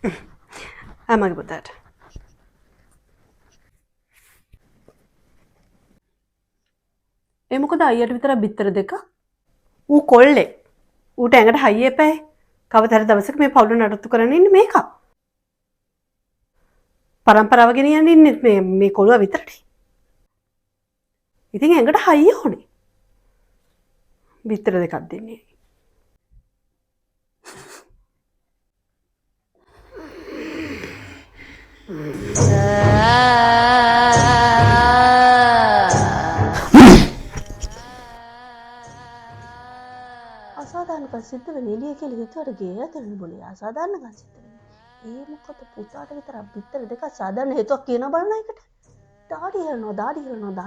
මගේ පුතාට. ඒ මොකද අයියට විතරක් බිත්තර දෙකක්? ඌ කොල්ලෙක්. ඌට ඇඟට හයිය එපායි. කවදාද දවසක මේ පවුල නඩත්තු කරන්න ඉන්නේ මේක. පරම්පරාව ගෙනියන්න ඉන්නේ මේ කොළුවා විතරනේ. ඉතින් ඇඟට හයිය ඕනේ. බිත්තර දෙකක් දෙන්නේ. අසාධාරණකම් සිද්ධ වෙන එළිය කියලා හිතුවට ගේ ඇතුළේ නුඹලේ අසාධාරණකම් සිද්ධ වෙන්නේ. ඒ මොකද පුතාට විතරක් බිත්තර දෙකක් සාධාරණ හේතුවක් කියන බලන එකට. දාඩි හරනවා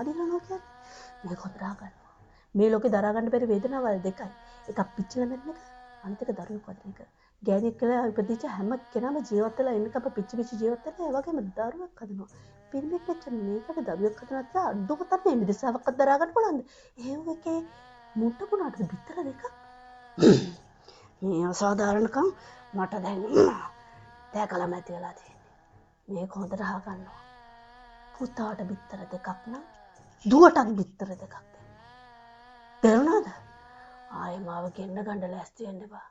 කියන්නේ මේක හොදා ගන්නවා. මේ ලෝකේ දරා ගන්න බැරි වේදනාවල් දෙකයි. එකක් පිච්චිලා මැරෙන එක, අනිත් එක දරුවෙක් වදින එක. ගෑණියෙක් කියලා ඉපදිච්ච හැම කෙනාම ජීවත් වෙලා ඉන්නකම පිච්චි ජීවත් වෙලා ඒ වගේම දරුවෙක් හදනවා. පිරිමික් වෙච්ච මේකට දරුවෙක් හදනවා කියලා අඩුම තරමේ මිදසාවක්වත් දරා ගන්න පුළුවන්ද? එහෙම එකේ මුට්ට පුණාට බිත්තර දෙකක්. මේ අසාධාරණකම් මට දැන් දැකලා මැති වෙලා තියෙන්නේ. මේක හොඳට අහගන්නවා. පුතාට බිත්තර දෙකක් නම් දුවටත් බිත්තර දෙකක් දෙන්න. තේරුණාද? ආයෙ මාව ගෙන්න ගන්න ලෑස්ති වෙන්න එපා.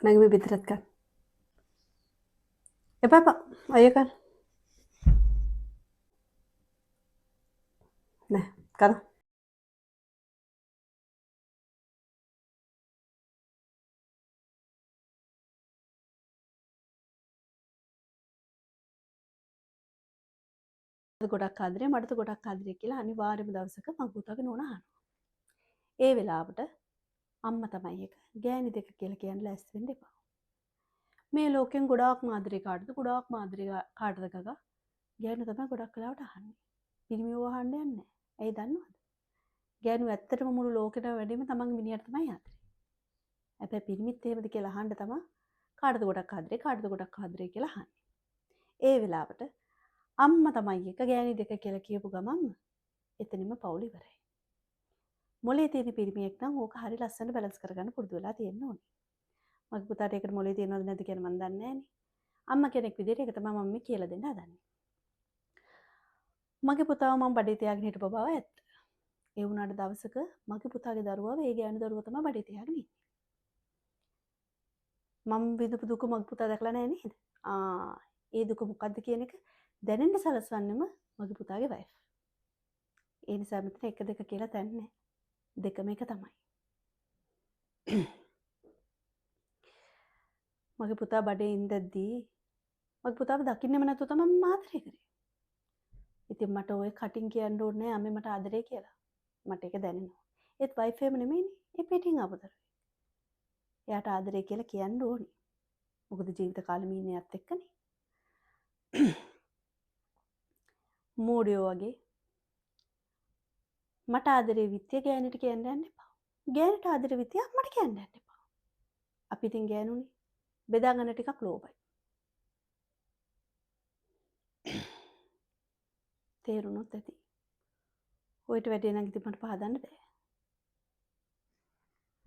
නැග මේ බිත්තරත් ගන්න. එපා අයියා ගන්න. නෑ ගන්න. ගොඩක් ආදරේ මටත් ගොඩක් ආදරේ කියලා අනිවාර්යයෙන්ම දවසක මං පුතාගේ නෝනා අහනවා. ඒ වෙලාවට අම්මා තමයි එක ගෑණි දෙක කියලා කියන්න ලෑස්ති වෙන්න එපා. මේ ලෝකෙන් ගොඩාක් ආදරේ කාටද ගොඩාක් ආදරේ කාටද ගගා ගෑනු තමයි ගොඩක් වෙලාවට අහන්නේ. පිරිමියෝ අහන්න යන්නේ නැහැ. ඇයි දන්නවද? ගෑනු ඇත්තටම මුළු ලෝකෙටම වැඩිම තමන්ගේ මිනිහට තමයි ආදරේ. හැබැයි පිරිමිත් එහෙමද කියලා අහන්න තමයි කාටද ගොඩක් ආදරේ කියලා අහන්නේ. ඒ වෙලාවට අම්මා තමයි එක ගෑණි දෙක කියලා කියපු ගමන්ම එතනින්ම පවුල ඉවරයි. මොලේ තියෙන පිරිමියෙක් නම් ඕක හරි ලස්සනට බැලන්ස් කරගන්න පුරුදු වෙලා තියෙන්න ඕනේ. මගේ පුතාට ඒකට මොලේ තියෙනවද නැද්ද කියලා මම දන්නේ නැහනේ. අම්මා කෙනෙක් විදිහට ඒක තමයි මම මේ කියලා දෙන්න හදන්නේ. මගේ පුතාව මම බඩේ තියාගෙන හිටපු බව ඇත්ත. ඒ වුණාට දවසක මගේ පුතාගේ දරුවව ඒ ගෑනු දරුවා තමයි බඩේ තියාගෙන ඉන්නේ. මම විඳපු දුක මගේ පුතා දැකලා නැහැ නේද? ඒ දුක මොකද්ද කියන එක දැනෙන්න සලස්වන්නෙම මගේ පුතාගේ වයිෆ්. ඒ නිසා මෙතන 1 2 කියලා තැන් නැහැ. දෙකම එක තමයි. මගේ පුතා බඩේ ඉඳද්දී මගේ පුතාව දකින්නෙම නැතුව තමයි මම ආදරේ කරේ. ඉතින් මට ඔය කටින් කියන්න ඕනේ නැහැ අම්මේ මට ආදරේ කියලා. මට ඒක දැනෙනවා. ඒත් වයිෆ් එහෙම නෙමෙයිනේ. ඒ පිටින් ආපු දරුවෙක්. එයාට ආදරේ කියලා කියන්න ඕනේ. මොකද ජීවිත කාලෙම ඉන්නේ යත් එක්කනේ. මෝඩයෝ වගේ මට ආදරේ විත්‍ය ගෑනට කියන්න යන්න එපා. ගෑනට ආදරේ විත්‍ය අම්මට කියන්න යන්න එපා. අපි ඉතින් ගෑනුනේ බෙදා ගන්න ටිකක් ලෝභයි. තේරුණොත් ඇති. ඔයිට වැඩේ නම් ඉතින් මට පහදන්න බෑ.